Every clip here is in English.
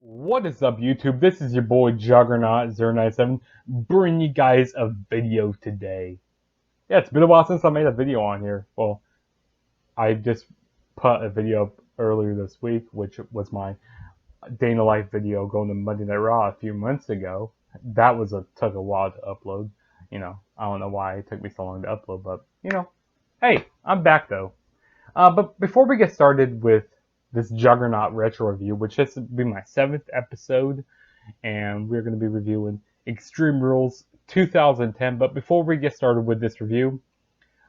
What is up, YouTube? This is your boy Juggernaut 097 bringing you guys a video today. Yeah, it's been a while since I made a video on here. Well, I just put a video up earlier this week, which was my day in the life video going to Monday Night Raw a few months ago. That took a while to upload. I don't know why it took me so long to upload, but hey, I'm back though. But before we get started with this Juggernaut retro review, which this will be my 7th episode, and we're going to be reviewing Extreme Rules 2010. But before we get started with this review,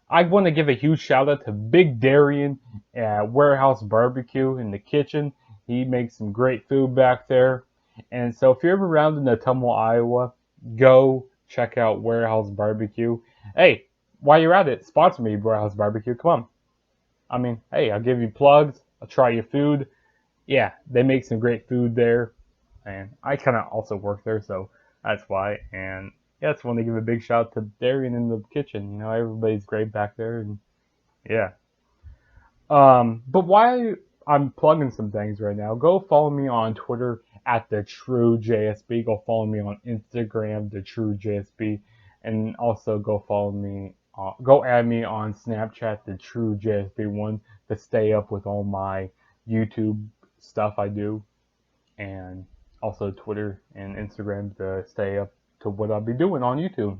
I want to give a huge shout out to Big Darian at Warehouse Barbecue in the kitchen. He makes some great food back there. And so if you're ever around in Ottumwa, Iowa, go check out Warehouse Barbecue. Hey, while you're at it, sponsor me, Warehouse Barbecue. Come on. I mean, hey, I'll give you plugs. I'll try your food. Yeah, they make some great food there. And I kind of also work there, so that's why. And yeah, I just want to give a big shout out to Darian in the kitchen. Everybody's great back there. And yeah. But while I'm plugging some things right now, go follow me on Twitter at TheTrueJSB. Go follow me on Instagram, TheTrueJSB. And also go follow me. Go add me on Snapchat, TheTrueJSB1, to stay up with all my YouTube stuff I do, and also Twitter and Instagram to stay up to what I'll be doing on YouTube.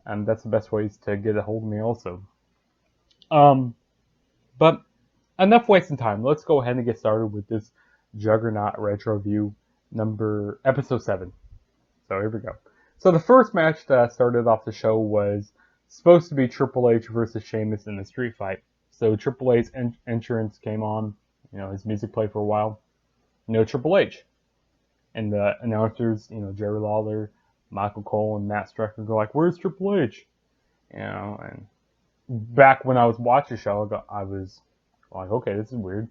And that's the best ways to get a hold of me also. But enough wasting time. Let's go ahead and get started with this Juggernaut retro review episode 7. So here we go. So the first match that started off the show was supposed to be Triple H versus Sheamus in the street fight. So Triple H's entrance came on. His music played for a while. No Triple H. And the announcers, Jerry Lawler, Michael Cole, and Matt Striker go like, "Where's Triple H?" And back when I was watching the show, I was like, okay, this is weird.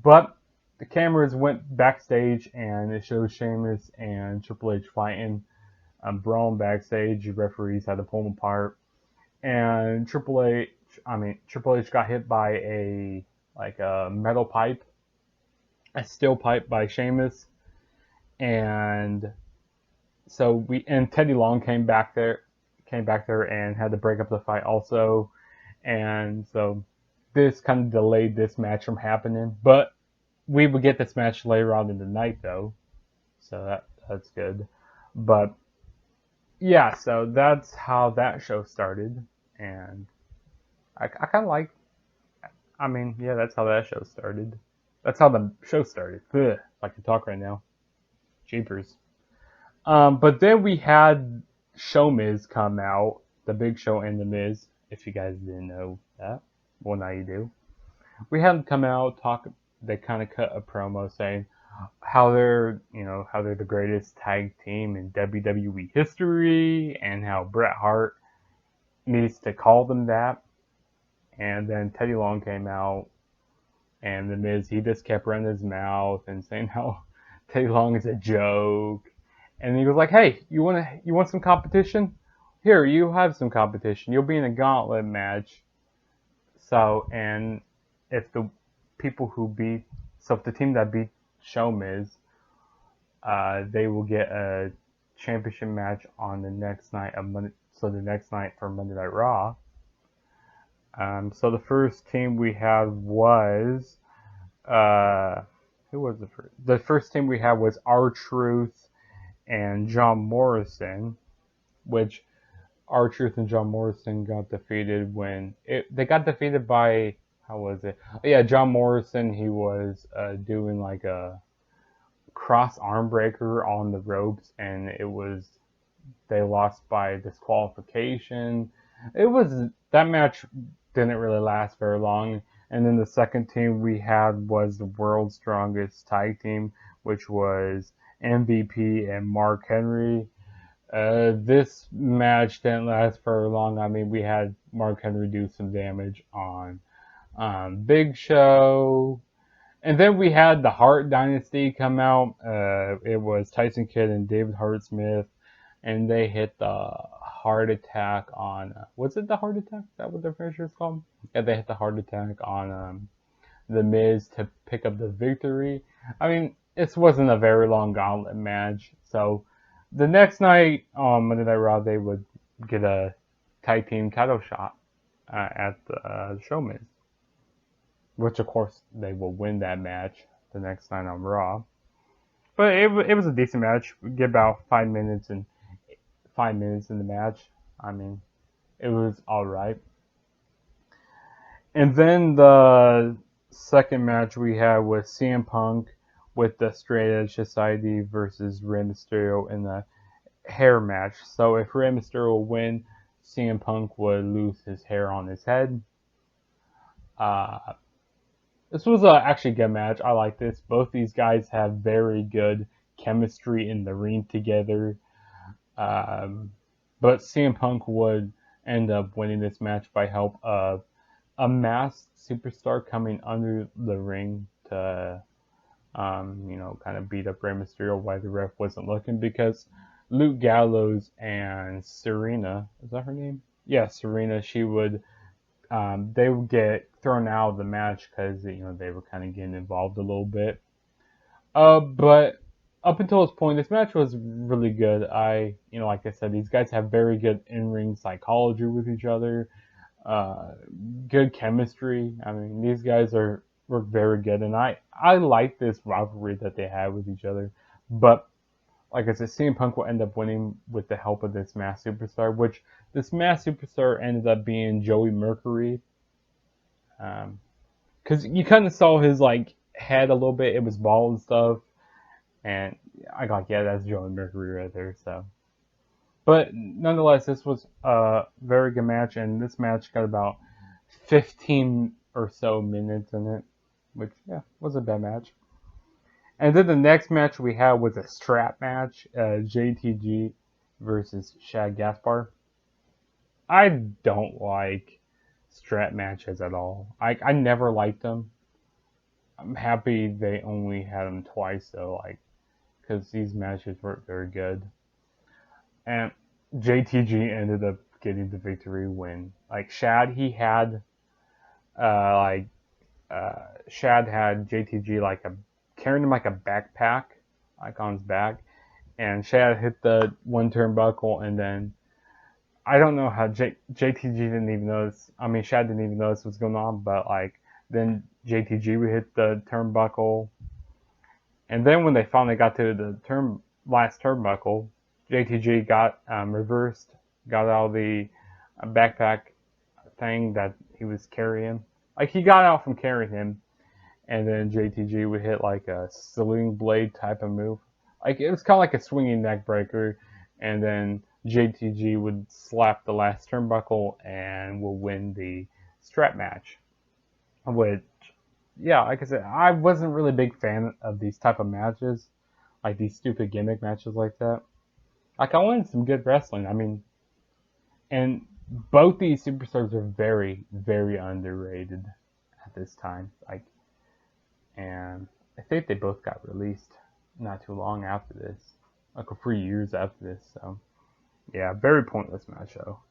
But the cameras went backstage, and it shows Sheamus and Triple H fighting. Brawling backstage. The referees had to pull them apart. And Triple H got hit by a metal pipe, a steel pipe by Sheamus, and so Teddy Long came back there and had to break up the fight also, and so this kind of delayed this match from happening. But we would get this match later on in the night though, so that's good. But yeah, so that's how that show started. And I kind of like, that's how that show started. That's how the show started. Ugh, I can talk right now. Jeepers. But then we had Show Miz come out, the Big Show and the Miz. If you guys didn't know that, well, now you do. We had them come out, talk. They kind of cut a promo saying how they're the greatest tag team in WWE history, and how Bret Hart needs to call them that. And then Teddy Long came out, and the Miz, he just kept running his mouth and saying how Teddy Long is a joke. And he was like, "Hey, you want some competition? Here, you have some competition. You'll be in a gauntlet match. So, and if the team that beat Show Miz, they will get a championship match on the next night of Monday. So the next night for Monday Night Raw." So the first team we had was, who was the first? The first team we had was R-Truth and John Morrison, which R-Truth and John Morrison got defeated they got defeated by, how was it? Oh, yeah, John Morrison, he was doing like a cross arm breaker on the ropes, and they lost by disqualification. That match didn't really last very long. And then the second team we had was the world's strongest tag team, which was MVP and Mark Henry. This match didn't last very long. I mean, we had Mark Henry do some damage on Big Show. And then we had the Hart Dynasty come out. It was Tyson Kidd and David Hart Smith, and they hit the heart attack on. Was it the heart attack? Is that what their finisher is called? Yeah, they hit the heart attack on the Miz to pick up the victory. I mean, this wasn't a very long gauntlet match, so the next night on Monday Night Raw, they would get a tag team title shot at the Show Miz, which of course they will win that match the next night on Raw. But it was a decent match. We get about 5 minutes in the match. I mean, it was all right. And then the second match we had was CM Punk with the Straight Edge Society versus Rey Mysterio in the hair match. So if Rey Mysterio would win, CM Punk would lose his hair on his head. This was actually a good match. I like this. Both these guys have very good chemistry in the ring together. But CM Punk would end up winning this match by help of a masked superstar coming under the ring to, kind of beat up Rey Mysterio while the ref wasn't looking, because Luke Gallows and Serena, is that her name? Yeah, Serena, they would get thrown out of the match because, they were kind of getting involved a little bit. But up until this point, this match was really good. Like I said, these guys have very good in-ring psychology with each other. Good chemistry. I mean, these guys work very good, and I like this rivalry that they have with each other. But like I said, CM Punk will end up winning with the help of this masked superstar, which this masked superstar ended up being Joey Mercury. Because you kind of saw his head a little bit; it was bald and stuff, and I got that's Joey Mercury right there. So. But nonetheless, this was a very good match, and this match got about 15 or so minutes in it, which, was a bad match. And then the next match we had was a strap match, JTG versus Shad Gaspar. I don't like strap matches at all. I never liked them. I'm happy they only had them twice, though, because these matches weren't very good. And JTG ended up getting the victory when, Shad, Shad had JTG carrying him like a backpack, on his back, and Shad hit the one turnbuckle, and then I don't know how JTG didn't even notice. I mean, Shad didn't even notice what's going on, but then JTG would hit the turnbuckle, and then when they finally got to the last turnbuckle, JTG got reversed, got out of the backpack thing that he was carrying. He got out from carrying him, and then JTG would hit a sling blade type of move. It was kind of like a swinging neck breaker, and then JTG would slap the last turnbuckle and will win the strap match. Which, like I said, I wasn't really a big fan of these type of matches, these stupid gimmick matches like that. I wanted some good wrestling. I mean, and both these superstars are very, very underrated at this time. And I think they both got released not too long after this, a few years after this. So, yeah, very pointless match though.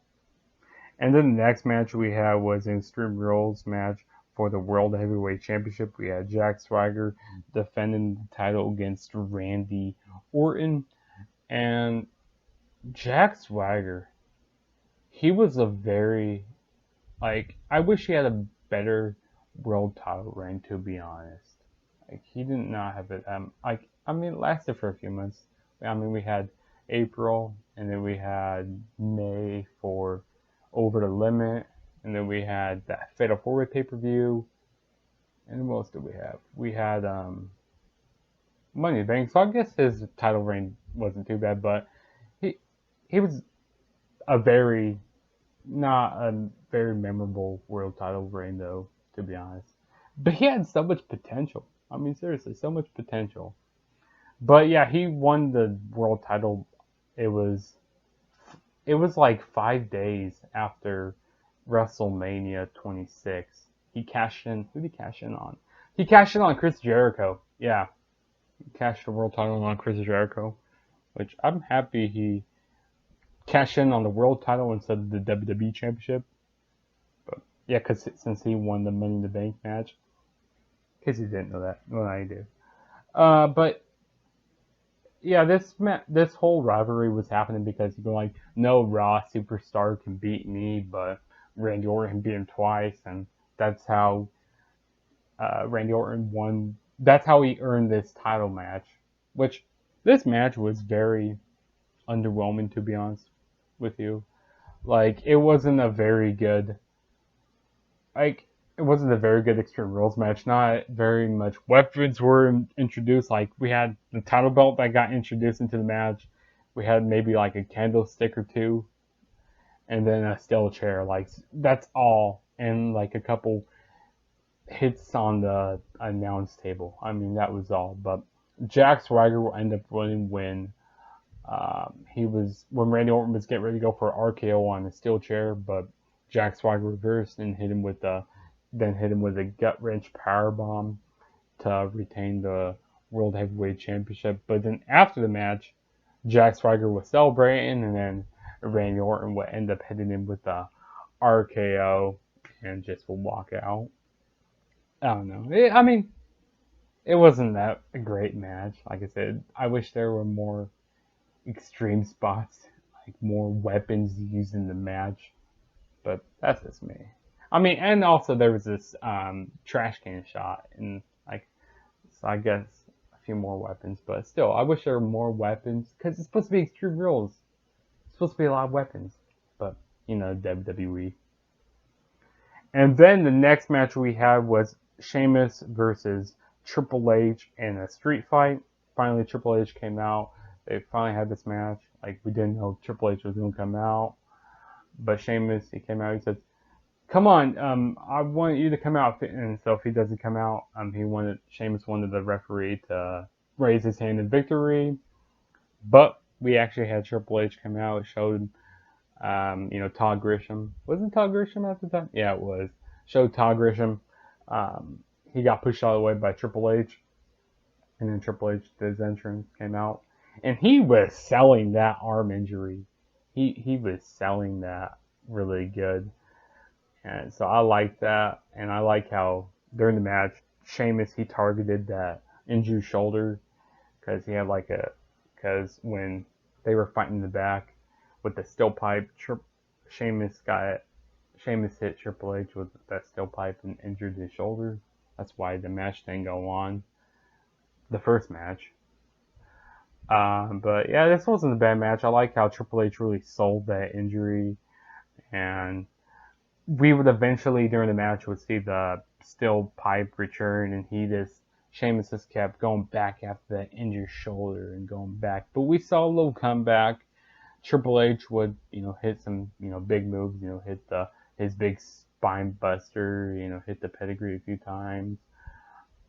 And then the next match we had was an Extreme Rules match for the World Heavyweight Championship. We had Jack Swagger defending the title against Randy Orton. And Jack Swagger, he was a very, I wish he had a better world title reign, to be honest. He did not have it, it lasted for a few months. We had April, and then we had May for Over the Limit, and then we had that Fatal 4-Way pay-per-view, and then what else did we have? We had, Money in the Bank, so I guess his title reign wasn't too bad, but he was a very not a very memorable world title reign though, to be honest. But he had so much potential. I mean, seriously, so much potential. But yeah, he won the world title. It was it was like 5 days after WrestleMania 26. He cashed in. Who did he cash in on? He cashed in on Chris Jericho. Yeah, he cashed the world title on Chris Jericho, which I'm happy he cashed in on the world title instead of the WWE Championship. But yeah, because since he won the Money in the Bank match, in case you didn't know that, well, I do. But yeah, this whole rivalry was happening because you go like, no Raw superstar can beat me, but Randy Orton beat him twice, and that's how Randy Orton won. That's how he earned this title match. Which this match was very underwhelming, to be honest with you. Like like it wasn't a very good Extreme Rules match. Not very much weapons were introduced. Like we had the title belt that got introduced into the match. We had maybe like a candlestick or two, and then a steel chair. Like that's all, and like a couple hits on the announce table. I mean that was all. But Jack Swagger will end up winning when when Randy Orton was getting ready to go for RKO on the steel chair, but Jack Swagger reversed and hit him with a gut wrench power bomb to retain the World Heavyweight Championship. But then after the match, Jack Swagger was celebrating, and then Randy Orton would end up hitting him with a RKO and just would walk out. I don't know. I mean, it wasn't that a great match. Like I said, I wish there were more extreme spots, like more weapons used in the match. But that's just me. I mean, and also there was this trash can shot, and like, so I guess a few more weapons. But still, I wish there were more weapons because it's supposed to be Extreme Rules. It's supposed to be a lot of weapons, but you know, WWE. And then the next match we had was Sheamus versus Triple H in a street fight. Finally, Triple H came out. They finally had this match. Like we didn't know Triple H was going to come out, but Sheamus he came out. He said, "Come on, I want you to come out." And so if he doesn't come out, Sheamus wanted the referee to raise his hand in victory. But we actually had Triple H come out. It showed Todd Grisham. Wasn't Todd Grisham at the time? Yeah, it was. Showed Todd Grisham. He got pushed out of the way by Triple H, and then Triple H did his entrance, came out, and he was selling that arm injury. He was selling that really good, and so I like that, and I like how during the match, Sheamus he targeted that injured shoulder because he had because when they were fighting in the back with the steel pipe, Sheamus got Sheamus hit Triple H with that steel pipe and injured his shoulder. That's why the match didn't go on. The first match. But yeah, this wasn't a bad match. I like how Triple H really sold that injury, and we would eventually during the match would see the steel pipe return, and Sheamus just kept going back after that injured shoulder and going back. But we saw a little comeback. Triple H would, hit some, big moves, hit his big spine buster, hit the pedigree a few times.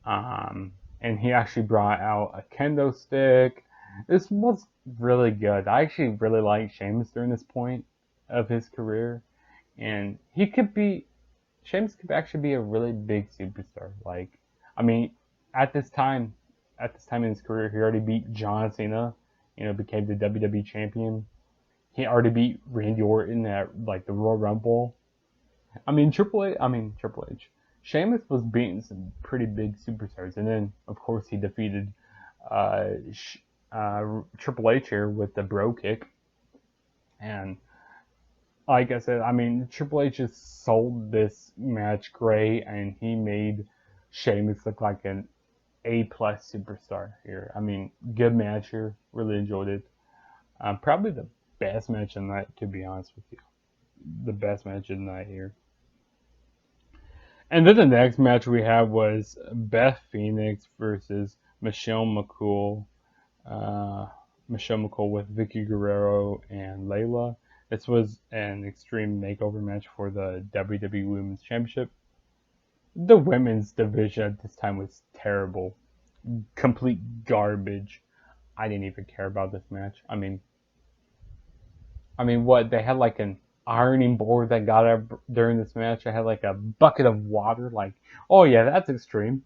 And he actually brought out a kendo stick. This was really good. I actually really liked Sheamus during this point of his career. And Sheamus could actually be a really big superstar. Like, I mean, at this time in his career, he already beat John Cena, became the WWE champion. He already beat Randy Orton at like the Royal Rumble. Triple H. Sheamus was beating some pretty big superstars, and then of course he defeated uh, Triple H here with the bro kick. And like I said, Triple H just sold this match great, and he made Sheamus look like an A+ superstar here. I mean, good match here. Really enjoyed it. Probably the best match of the night, to be honest with you. The best match of the night here. And then the next match we had was Beth Phoenix versus Michelle McCool. Michelle McCool with Vicky Guerrero and Layla. This was an extreme makeover match for the WWE Women's Championship. The women's division at this time was terrible. Complete garbage. I didn't even care about this match. What? They had like an ironing board that got up during this match. I had like a bucket of water. Like, oh yeah, that's extreme.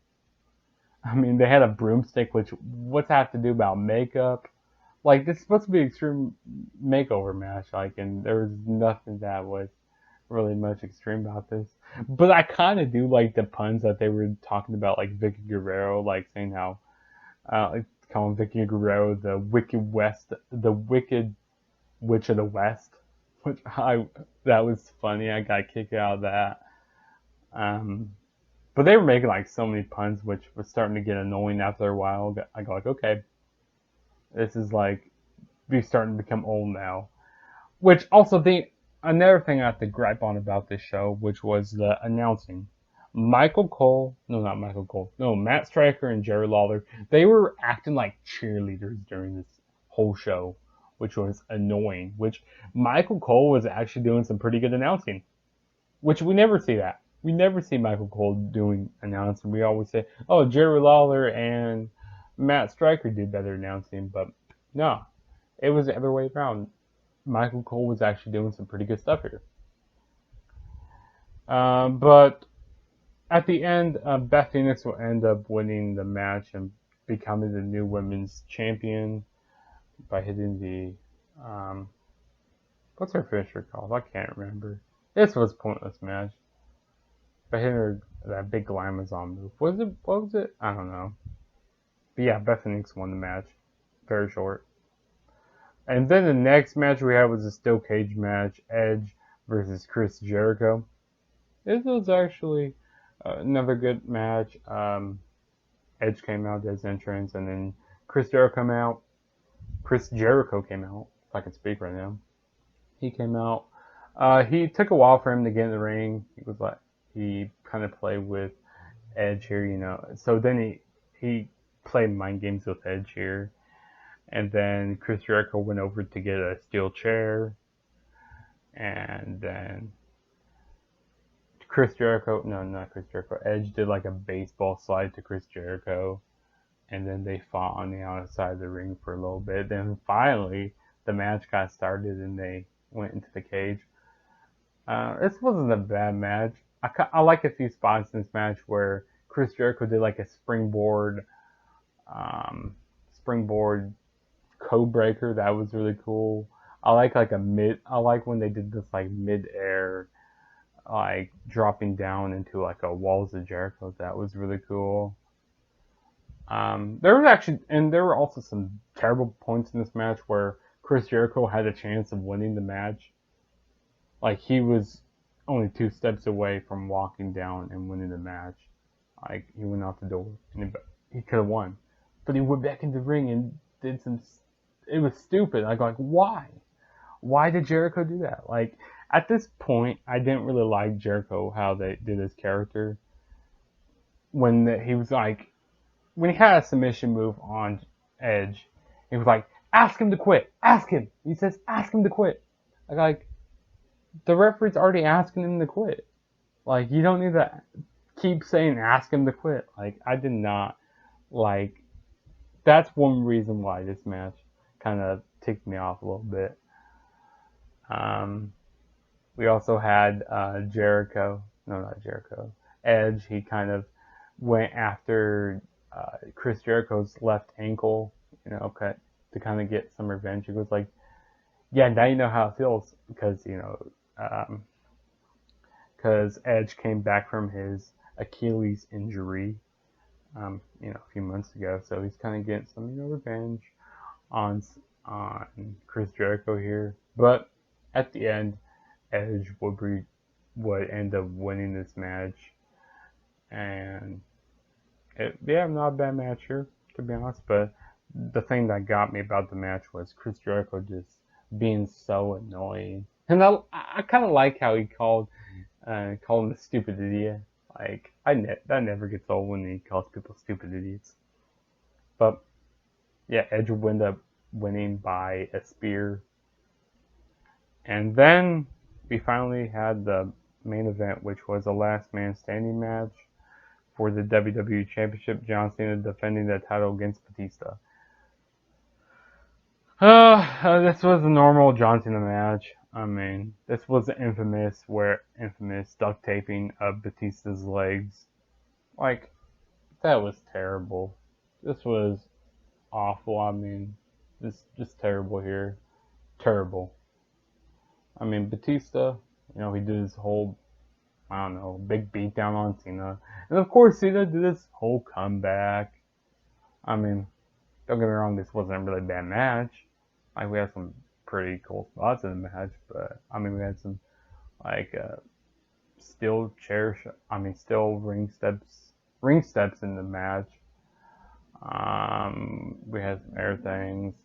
They had a broomstick, which what's that have to do about makeup? Like, this is supposed to be an extreme makeover match. Like, and there was nothing that was really much extreme about this. But I kind of do like the puns that they were talking about, like Vicky Guerrero, like saying how, like calling Vicky Guerrero the Wicked Witch of the West, which that was funny. I got a kick out of that. But they were making like so many puns, which was starting to get annoying after a while. I go like, okay, this is like be starting to become old now. Which also another thing I have to gripe on about this show, which was the announcing. Matt Striker and Jerry Lawler, they were acting like cheerleaders during this whole show, which was annoying. Which Michael Cole was actually doing some pretty good announcing, which we never see that. We never see Michael Cole doing announcing. We always say, oh, Jerry Lawler and Matt Striker do better announcing, but no, it was the other way around. Michael Cole was actually doing some pretty good stuff here. But at the end, Beth Phoenix will end up winning the match and becoming the new women's champion by hitting the what's her finisher called? I can't remember. This was a pointless match. By hitting her that big Glamazon move. What was it? I don't know. But yeah, Beth Phoenix won the match. Very short. And then the next match we had was a steel cage match, Edge versus Chris Jericho. This was actually another good match. Edge came out, did his entrance, and then Chris Jericho came out. If I can speak right now. He came out. He took a while for him to get in the ring. He kind of played with Edge here, So then he played mind games with Edge here. And then Chris Jericho went over to get a steel chair. And then Edge did like a baseball slide to Chris Jericho. And then they fought on the outside of the ring for a little bit. Then finally, the match got started and they went into the cage. This wasn't a bad match. I like a few spots in this match where Chris Jericho did like a springboard code breaker. That was really cool. I like when they did this like mid-air, like dropping down into like a Walls of Jericho. That was really cool. There were also some terrible points in this match where Chris Jericho had a chance of winning the match. Like, he was only 2 steps away from walking down and winning the match. Like, he went out the door and he could have won. But he went back in the ring and did it was stupid. I go like, why? Why did Jericho do that? Like, at this point, I didn't really like Jericho, how they did his character. When he had a submission move on Edge, he was like, ask him to quit. Ask him. He says, ask him to quit. The referee's already asking him to quit. Like, you don't need to keep saying ask him to quit. Like, I did not like. That's one reason why this match kind of ticked me off a little bit. We also had Edge. He kind of went after Chris Jericho's left ankle, to kind of get some revenge. He was like, yeah, now you know how it feels, because Edge came back from his Achilles injury, a few months ago, so he's kind of getting some, revenge on Chris Jericho here. But at the end, Edge would end up winning this match, and not a bad match here, to be honest. But the thing that got me about the match was Chris Jericho just being so annoying, and I kind of like how he called him a stupid idiot. Like, that never gets old when he calls people stupid idiots. But yeah, Edge would end up winning by a spear, And then we finally had the main event, which was a last man standing match for the WWE Championship. John Cena defending the title against Batista. This was a normal John Cena match. I mean, this was infamous duct taping of Batista's legs. Like, that was terrible. This was awful. I mean, this just terrible here. Terrible. I mean, Batista, he did his whole, I don't know, big beatdown on Cena. And of course, Cena did this whole comeback. I mean, don't get me wrong, this wasn't a really bad match. Like, we had some pretty cool spots in the match, but, I mean, we had some, like, steel ring steps in the match. We had some air things.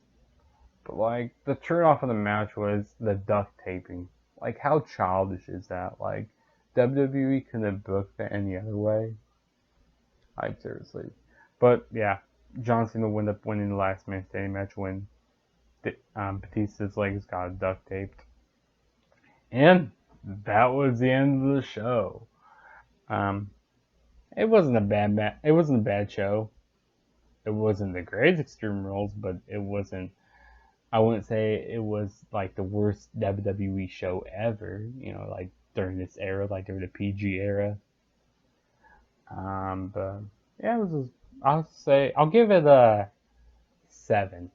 But, like, the turn off of the match was the duct taping. Like, how childish is that? Like, WWE couldn't have booked it any other way. Like, seriously. But, yeah, John Cena wound up winning the last man standing match when Batista's legs got duct taped. And that was the end of the show. It wasn't a bad It wasn't a bad show. It wasn't the greatest Extreme Rules, but it wasn't. I wouldn't say it was like the worst WWE show ever. Like during this era, like during the PG era. But yeah, it was. I'll give it a 7.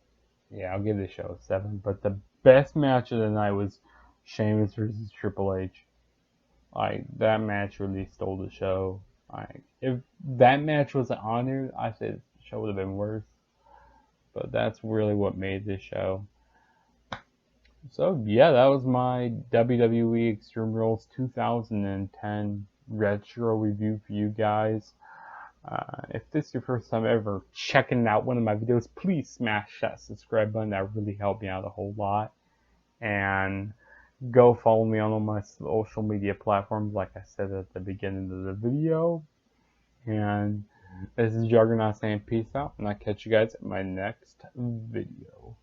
Yeah, I'll give the show a 7. But the best match of the night was Sheamus versus Triple H. Like, that match really stole the show. Like, if that match wasn't on there, I said the show would have been worse. But that's really what made this show. So, yeah, that was my WWE Extreme Rules 2010 retro review for you guys. If this is your first time ever checking out one of my videos, please smash that subscribe button. That really helped me out a whole lot. And go follow me on all my social media platforms, like I said at the beginning of the video. And this is Juggernaut saying peace out, and I'll catch you guys at my next video.